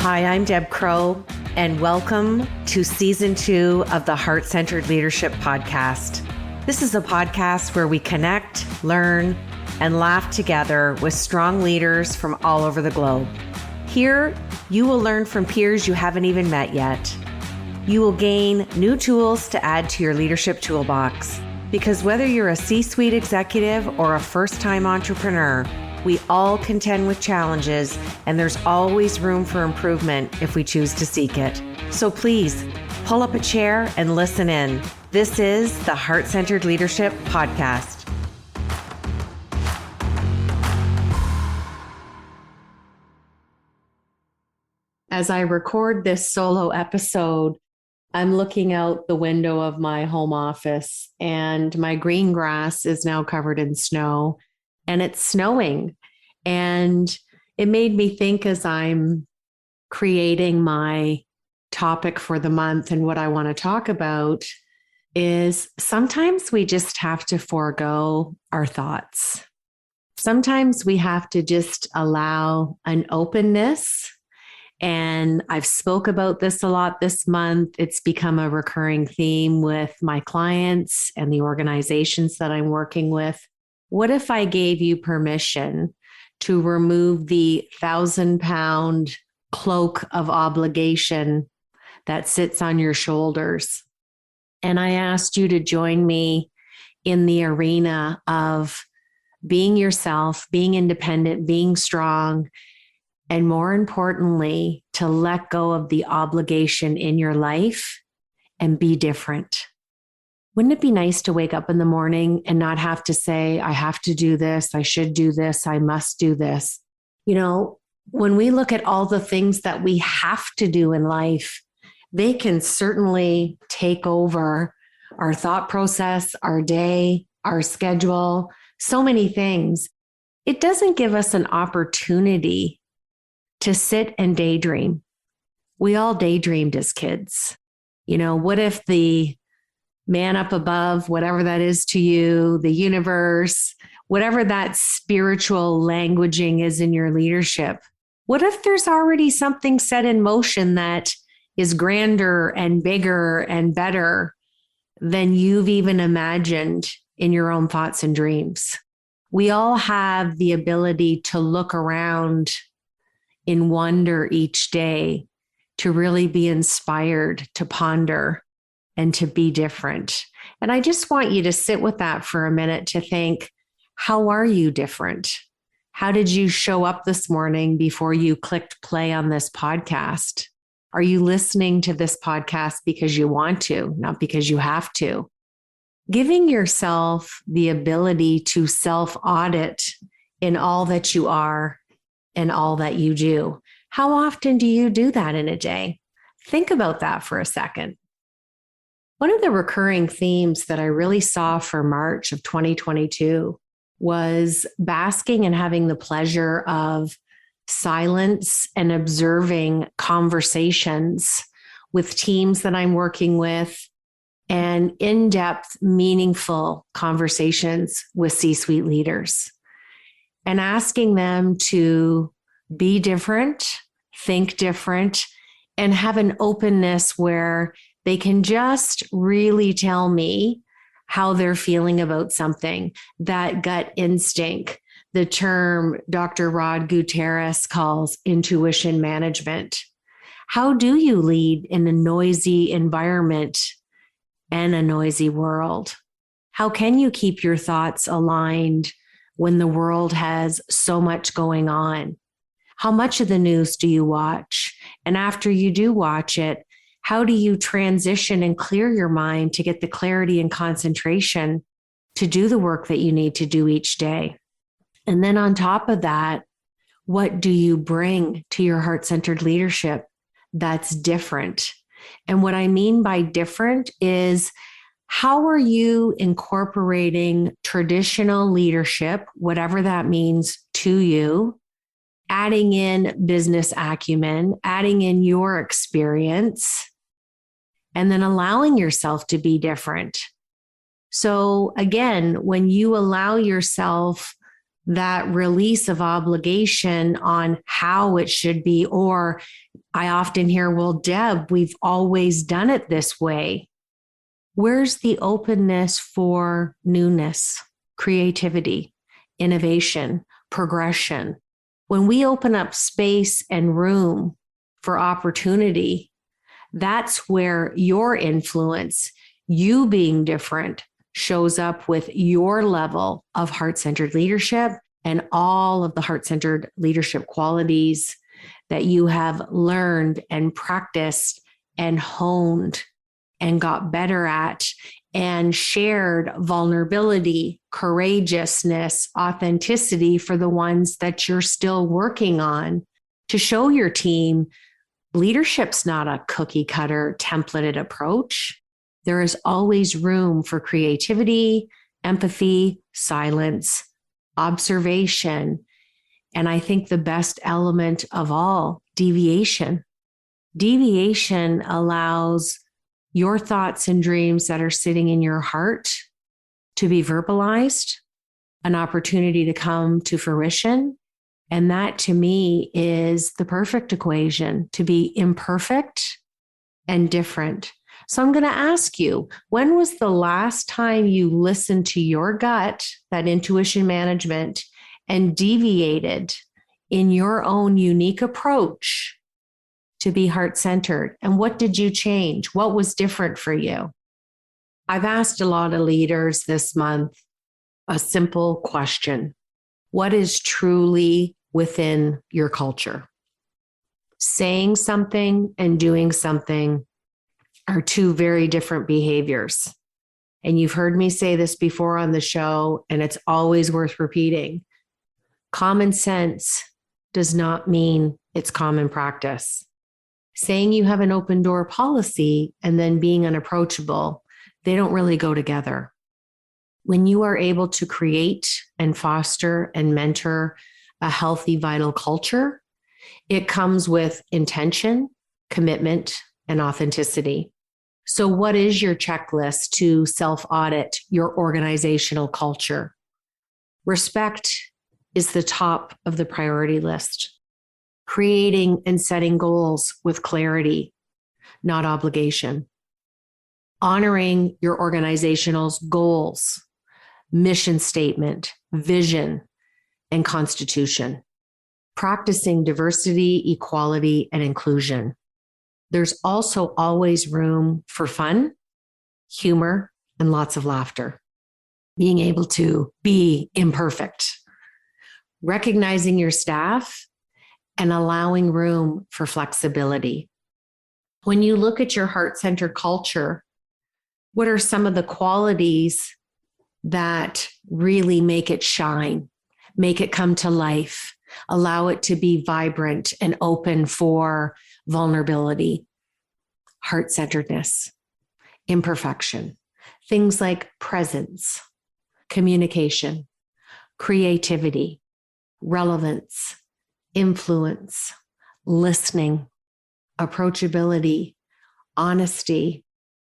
Hi, I'm Deb Crowe, and welcome to Season 2 of the Heart-Centered Leadership Podcast. This is a podcast where we connect, learn, and laugh together with strong leaders from all over the globe. Here, you will learn from peers you haven't even met yet. You will gain new tools to add to your leadership toolbox, because whether you're a C-suite executive or a first-time entrepreneur, we all contend with challenges, and there's always room for improvement if we choose to seek it. So please, pull up a chair and listen in. This is the Heart-Centered Leadership Podcast. As I record this solo episode, I'm looking out the window of my home office, and my green grass is now covered in snow. And it's snowing. And it made me think, as I'm creating my topic for the month and what I want to talk about, is sometimes we just have to forego our thoughts. Sometimes we have to just allow an openness. And I've spoke about this a lot this month. It's become a recurring theme with my clients and the organizations that I'm working with. What if I gave you permission to remove the 1,000-pound cloak of obligation that sits on your shoulders? And I asked you to join me in the arena of being yourself, being independent, being strong, and more importantly, to let go of the obligation in your life and be different. Wouldn't it be nice to wake up in the morning and not have to say, I have to do this, I should do this, I must do this? You know, when we look at all the things that we have to do in life, they can certainly take over our thought process, our day, our schedule, so many things. It doesn't give us an opportunity to sit and daydream. We all daydreamed as kids. You know, what if the man up above, whatever that is to you, the universe, whatever that spiritual languaging is in your leadership, what if there's already something set in motion that is grander and bigger and better than you've even imagined in your own thoughts and dreams? We all have the ability to look around in wonder each day, to really be inspired, to ponder, and to be different. And I just want you to sit with that for a minute to think, how are you different? How did you show up this morning before you clicked play on this podcast? Are you listening to this podcast because you want to, not because you have to? Giving yourself the ability to self-audit in all that you are and all that you do. How often do you do that in a day? Think about that for a second. One of the recurring themes that I really saw for March of 2022 was basking and having the pleasure of silence and observing conversations with teams that I'm working with, and in-depth, meaningful conversations with C-suite leaders, and asking them to be different, think different, and have an openness where they can just really tell me how they're feeling about something, that gut instinct, the term Dr. Rod Gutierrez calls intuition management. How do you lead in a noisy environment and a noisy world? How can you keep your thoughts aligned when the world has so much going on? How much of the news do you watch? And after you do watch it, how do you transition and clear your mind to get the clarity and concentration to do the work that you need to do each day? And then on top of that, what do you bring to your heart-centered leadership that's different? And what I mean by different is, how are you incorporating traditional leadership, whatever that means to you, adding in business acumen, adding in your experience, and then allowing yourself to be different? So again, when you allow yourself that release of obligation on how it should be, or I often hear, well, Deb, we've always done it this way. Where's the openness for newness, creativity, innovation, progression? When we open up space and room for opportunity, that's where your influence, you being different, shows up with your level of heart-centered leadership and all of the heart-centered leadership qualities that you have learned and practiced and honed and got better at and shared vulnerability, courageousness, authenticity for the ones that you're still working on to show your team leadership's not a cookie cutter templated approach. There is always room for creativity, empathy, silence, observation. And I think the best element of all, deviation. Deviation allows your thoughts and dreams that are sitting in your heart to be verbalized, an opportunity to come to fruition. And that to me is the perfect equation, to be imperfect and different. So I'm going to ask you, when was the last time you listened to your gut, that intuition management, and deviated in your own unique approach to be heart-centered? And what did you change? What was different for you? I've asked a lot of leaders this month a simple question. What is truly within your culture? Saying something and doing something are two very different behaviors. And you've heard me say this before on the show, and it's always worth repeating. Common sense does not mean it's common practice. Saying you have an open door policy and then being unapproachable, they don't really go together. When you are able to create and foster and mentor a healthy, vital culture, it comes with intention, commitment, and authenticity. So what is your checklist to self-audit your organizational culture? Respect is the top of the priority list. Creating and setting goals with clarity, not obligation. Honoring your organization's goals, mission statement, vision, and constitution. Practicing diversity, equality, and inclusion. There's also always room for fun, humor, and lots of laughter. Being able to be imperfect. Recognizing your staff and allowing room for flexibility. When you look at your heart-centered culture, what are some of the qualities that really make it shine, make it come to life, allow it to be vibrant and open for vulnerability? Heart-centeredness, imperfection, things like presence, communication, creativity, relevance, influence, listening, approachability, honesty,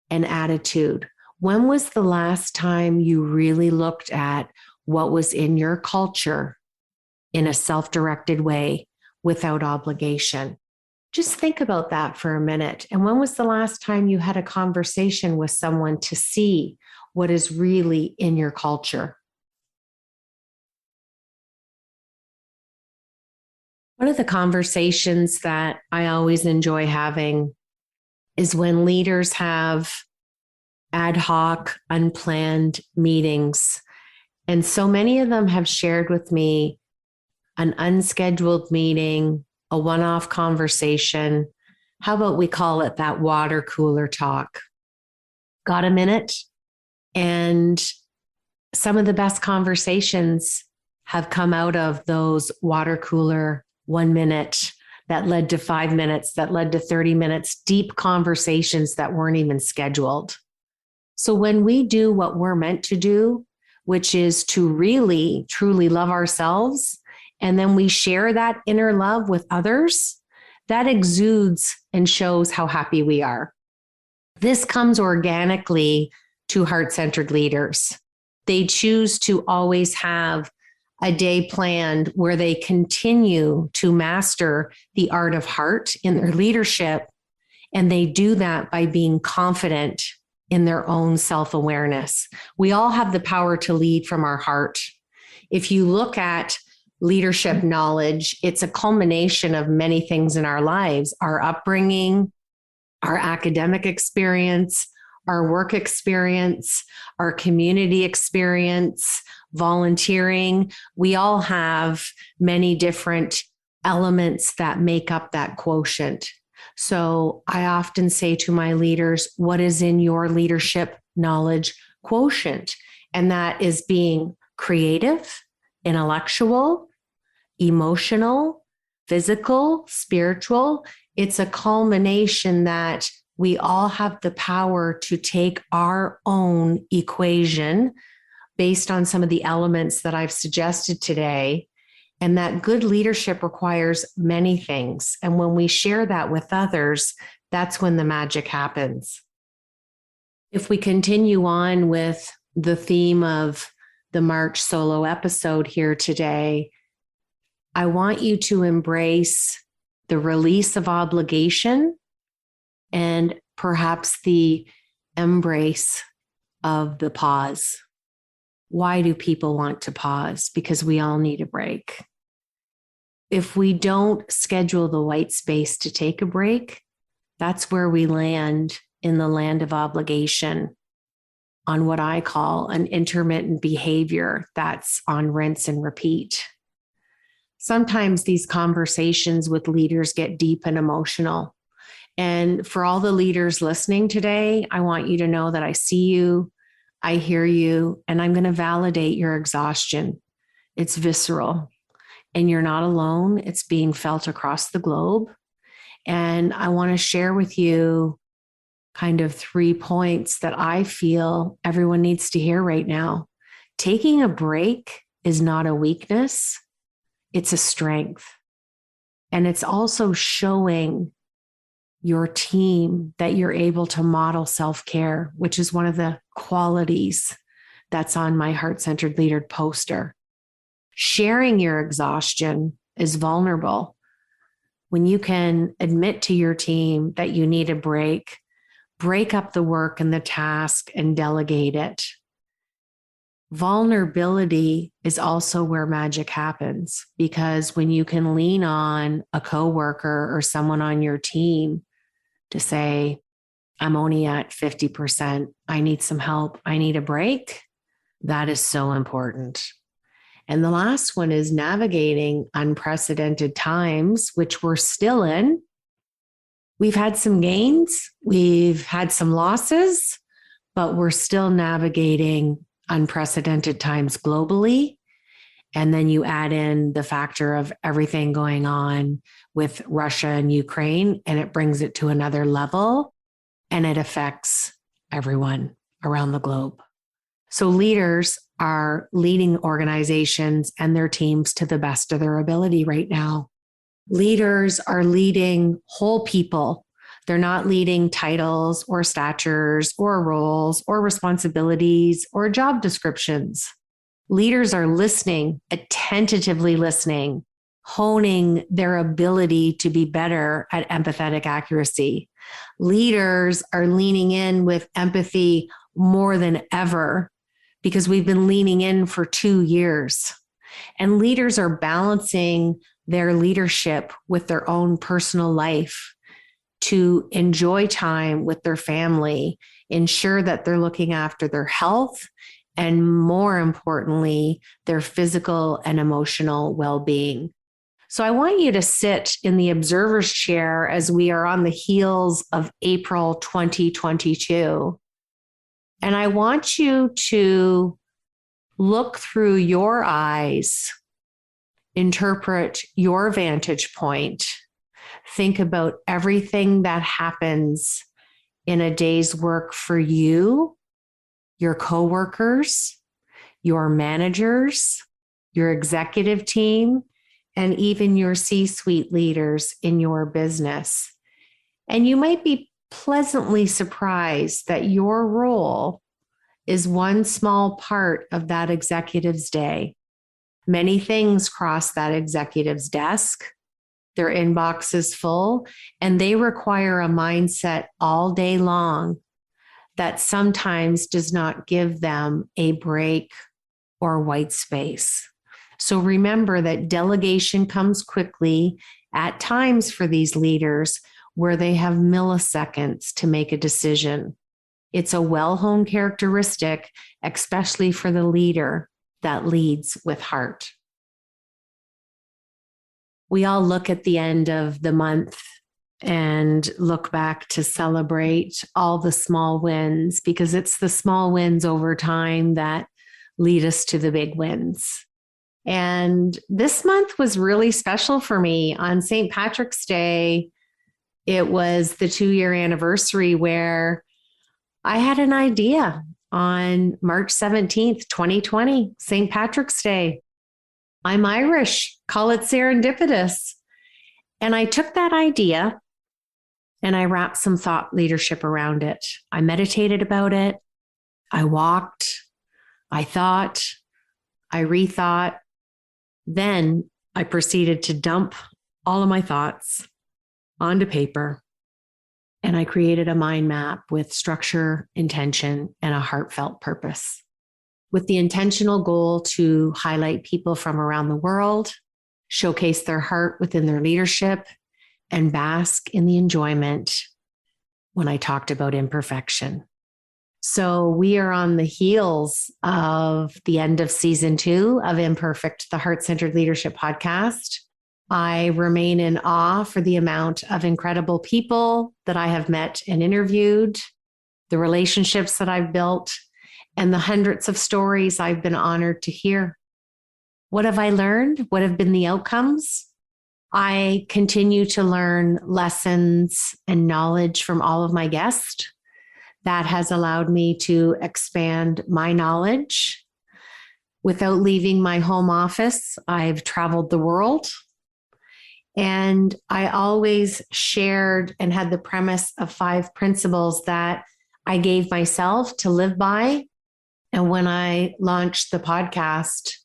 and attitude. When was the last time you really looked at what was in your culture in a self-directed way without obligation? Just think about that for a minute. And when was the last time you had a conversation with someone to see what is really in your culture? One of the conversations that I always enjoy having is when leaders have ad hoc, unplanned meetings. And so many of them have shared with me an unscheduled meeting, a one-off conversation. How about we call it that water cooler talk? Got a minute? And some of the best conversations have come out of those water cooler 1 minute that led to 5 minutes, that led to 30 minutes, deep conversations that weren't even scheduled. So when we do what we're meant to do, which is to really, truly love ourselves, and then we share that inner love with others, that exudes and shows how happy we are. This comes organically to heart-centered leaders. They choose to always have a day planned where they continue to master the art of heart in their leadership. And they do that by being confident in their own self-awareness. We all have the power to lead from our heart. If you look at leadership knowledge, it's a culmination of many things in our lives, our upbringing, our academic experience, our work experience, our community experience, volunteering. We all have many different elements that make up that quotient. So I often say to my leaders, what is in your leadership knowledge quotient? And that is being creative, intellectual, emotional, physical, spiritual. It's a culmination that we all have the power to take our own equation based on some of the elements that I've suggested today. And that good leadership requires many things. And when we share that with others, that's when the magic happens. If we continue on with the theme of the March solo episode here today, I want you to embrace the release of obligation and perhaps the embrace of the pause. Why do people want to pause? Because we all need a break. If we don't schedule the white space to take a break, that's where we land in the land of obligation on what I call an intermittent behavior that's on rinse and repeat. Sometimes these conversations with leaders get deep and emotional. And for all the leaders listening today, I want you to know that I see you, I hear you, and I'm going to validate your exhaustion. It's visceral, and you're not alone. It's being felt across the globe. And I want to share with you kind of 3 points that I feel everyone needs to hear right now. Taking a break is not a weakness. It's a strength. And it's also showing your team that you're able to model self-care, which is one of the qualities that's on my Heart-Centered Leader poster. Sharing your exhaustion is vulnerable. When you can admit to your team that you need a break, break up the work and the task and delegate it. Vulnerability is also where magic happens, because when you can lean on a coworker or someone on your team to say, I'm only at 50%, I need some help, I need a break, that is so important. And the last one is navigating unprecedented times, which we're still in. We've had some gains, we've had some losses, but we're still navigating unprecedented times globally. And then you add in the factor of everything going on with Russia and Ukraine, and it brings it to another level, and it affects everyone around the globe. So leaders are leading organizations and their teams to the best of their ability right now. Leaders are leading whole people. They're not leading titles or statures or roles or responsibilities or job descriptions. Leaders are listening, attentively listening, honing their ability to be better at empathetic accuracy. Leaders are leaning in with empathy more than ever because we've been leaning in for 2 years. And leaders are balancing their leadership with their own personal life to enjoy time with their family, ensure that they're looking after their health, and more importantly, their physical and emotional well-being. So I want you to sit in the observer's chair as we are on the heels of April 2022. And I want you to look through your eyes, interpret your vantage point, think about everything that happens in a day's work for you, your coworkers, your managers, your executive team, and even your C-suite leaders in your business. And you might be pleasantly surprised that your role is one small part of that executive's day. Many things cross that executive's desk. Their inbox is full, and they require a mindset all day long that sometimes does not give them a break or white space. So remember that delegation comes quickly at times for these leaders where they have milliseconds to make a decision. It's a well-honed characteristic, especially for the leader that leads with heart. We all look at the end of the month and look back to celebrate all the small wins, because it's the small wins over time that lead us to the big wins. And this month was really special for me. On St. Patrick's Day, it was the 2-year anniversary where I had an idea on March 17th, 2020, St. Patrick's Day. I'm Irish, call it serendipitous. And I took that idea and I wrapped some thought leadership around it. I meditated about it. I walked. I thought. I rethought. Then I proceeded to dump all of my thoughts onto paper. And I created a mind map with structure, intention, and a heartfelt purpose, with the intentional goal to highlight people from around the world, showcase their heart within their leadership, and bask in the enjoyment when I talked about imperfection. So we are on the heels of the end of season 2 of Imperfect, the Heart-Centered Leadership Podcast. I remain in awe for the amount of incredible people that I have met and interviewed, the relationships that I've built, and the hundreds of stories I've been honored to hear. What have I learned? What have been the outcomes? I continue to learn lessons and knowledge from all of my guests. That has allowed me to expand my knowledge. Without leaving my home office, I've traveled the world. And I always shared and had the premise of 5 principles that I gave myself to live by. And when I launched the podcast,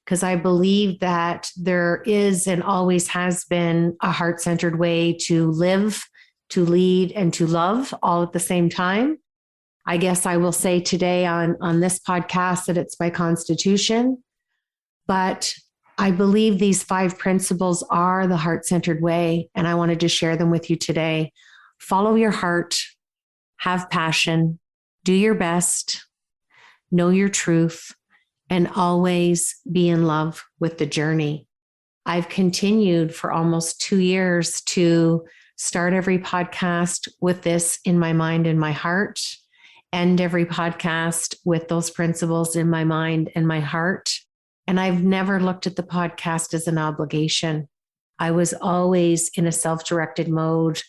because I believe that there is and always has been a heart-centered way to live, to lead, and to love all at the same time. I guess I will say today on this podcast that it's my constitution, but I believe these 5 principles are the heart-centered way, and I wanted to share them with you today. Follow your heart, have passion, do your best, know your truth, and always be in love with the journey. I've continued for almost 2 years to start every podcast with this in my mind and my heart, end every podcast with those principles in my mind and my heart. And I've never looked at the podcast as an obligation. I was always in a self-directed mode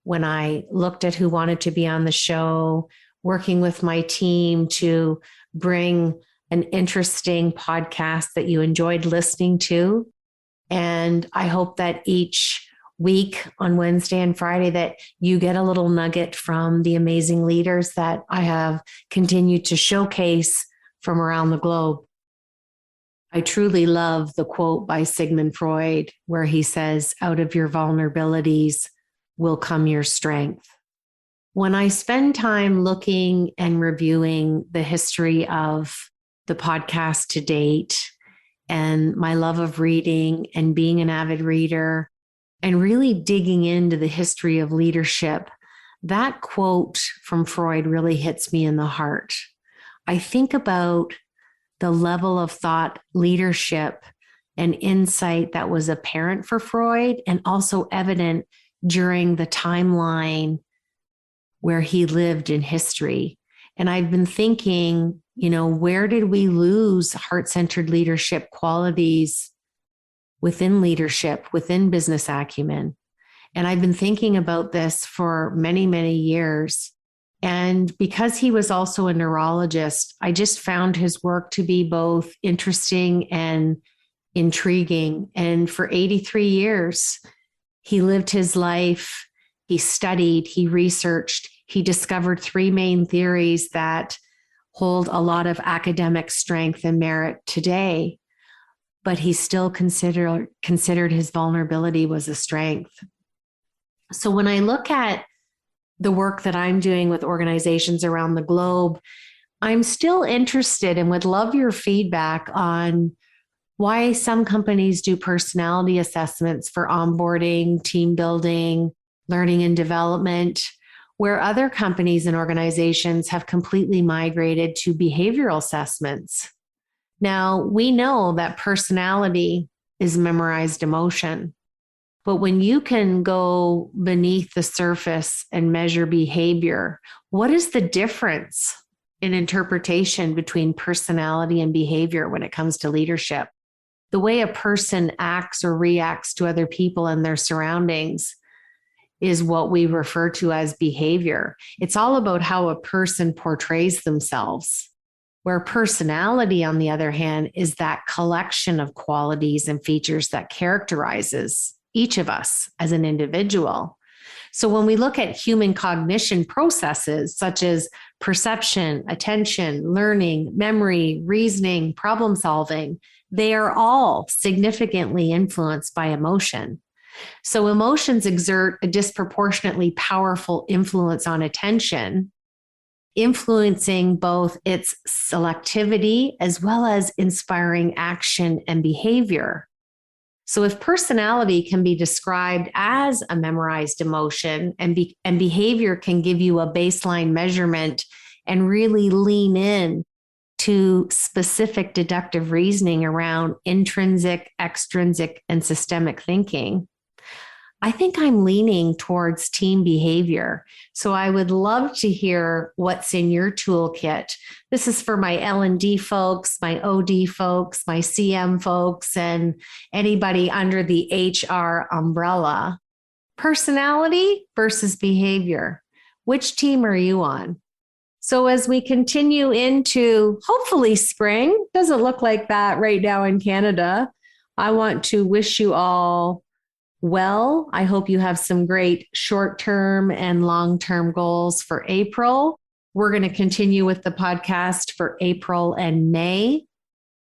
when I looked at who wanted to be on the show, working with my team to bring an interesting podcast that you enjoyed listening to. And I hope that each week on Wednesday and Friday that you get a little nugget from the amazing leaders that I have continued to showcase from around the globe. I truly love the quote by Sigmund Freud, where he says, "Out of your vulnerabilities will come your strength." When I spend time looking and reviewing the history of the podcast to date and my love of reading and being an avid reader and really digging into the history of leadership, that quote from Freud really hits me in the heart. I think about the level of thought, leadership, and insight that was apparent for Freud and also evident during the timeline where he lived in history. And I've been thinking, where did we lose heart-centered leadership qualities within leadership, within business acumen? And I've been thinking about this for many, many years. And because he was also a neurologist, I just found his work to be both interesting and intriguing. And for 83 years, he lived his life. He studied, he researched, he discovered 3 main theories that hold a lot of academic strength and merit today. but he still considered his vulnerability was a strength. So when I look at the work that I'm doing with organizations around the globe, I'm still interested and would love your feedback on why some companies do personality assessments for onboarding, team building, learning and development, where other companies and organizations have completely migrated to behavioral assessments. Now, we know that personality is memorized emotion, but when you can go beneath the surface and measure behavior, what is the difference in interpretation between personality and behavior when it comes to leadership? The way a person acts or reacts to other people and their surroundings is what we refer to as behavior. It's all about how a person portrays themselves, where personality, on the other hand, is that collection of qualities and features that characterizes each of us as an individual. So when we look at human cognition processes such as perception, attention, learning, memory, reasoning, problem solving, they are all significantly influenced by emotion. So emotions exert a disproportionately powerful influence on attention, influencing both its selectivity as well as inspiring action and behavior. So if personality can be described as a memorized emotion and behavior can give you a baseline measurement and really lean in to specific deductive reasoning around intrinsic, extrinsic, and systemic thinking, I think I'm leaning towards team behavior. So I would love to hear what's in your toolkit. This is for my L&D folks, my OD folks, my CM folks, and anybody under the HR umbrella. Personality versus behavior. Which team are you on? So as we continue into hopefully spring, doesn't look like that right now in Canada, I want to wish you all well. I hope you have some great short-term and long-term goals for April. We're going to continue with the podcast for April and May,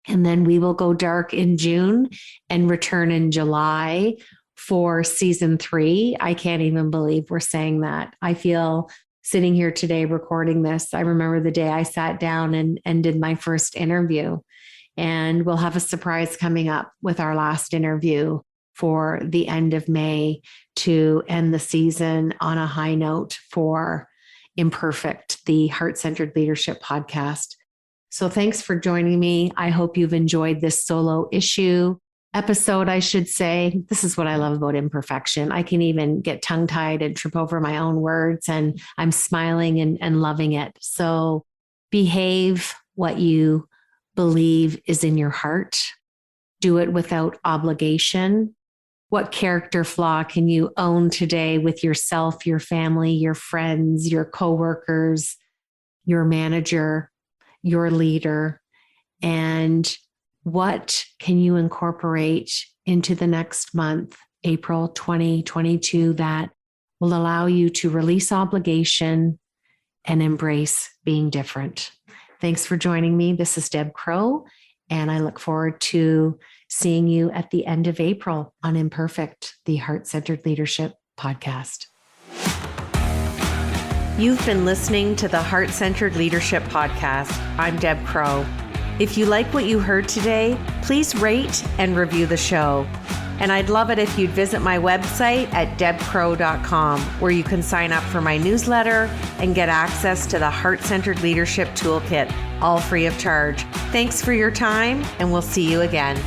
and then we will go dark in June and return in July for season 3. I can't even believe we're saying that. I feel sitting here today recording this, I remember the day I sat down and did my first interview, and we'll have a surprise coming up with our last interview for the end of May to end the season on a high note for Imperfect, the Heart-Centered Leadership podcast. So thanks for joining me. I hope you've enjoyed this solo episode, I should say. This is what I love about imperfection. I can even get tongue-tied and trip over my own words, and I'm smiling and loving it. So behave what you believe is in your heart. Do it without obligation. What character flaw can you own today with yourself, your family, your friends, your coworkers, your manager, your leader? And what can you incorporate into the next month, April 2022, that will allow you to release obligation and embrace being different? Thanks for joining me. This is Deb Crowe, and I look forward to seeing you at the end of April on Imperfect, the Heart-Centered Leadership podcast. You've been listening to the Heart-Centered Leadership podcast. I'm Deb Crowe. If you like what you heard today, please rate and review the show. And I'd love it if you'd visit my website at debcrowe.com, where you can sign up for my newsletter and get access to the Heart-Centered Leadership Toolkit, all free of charge. Thanks for your time, and we'll see you again.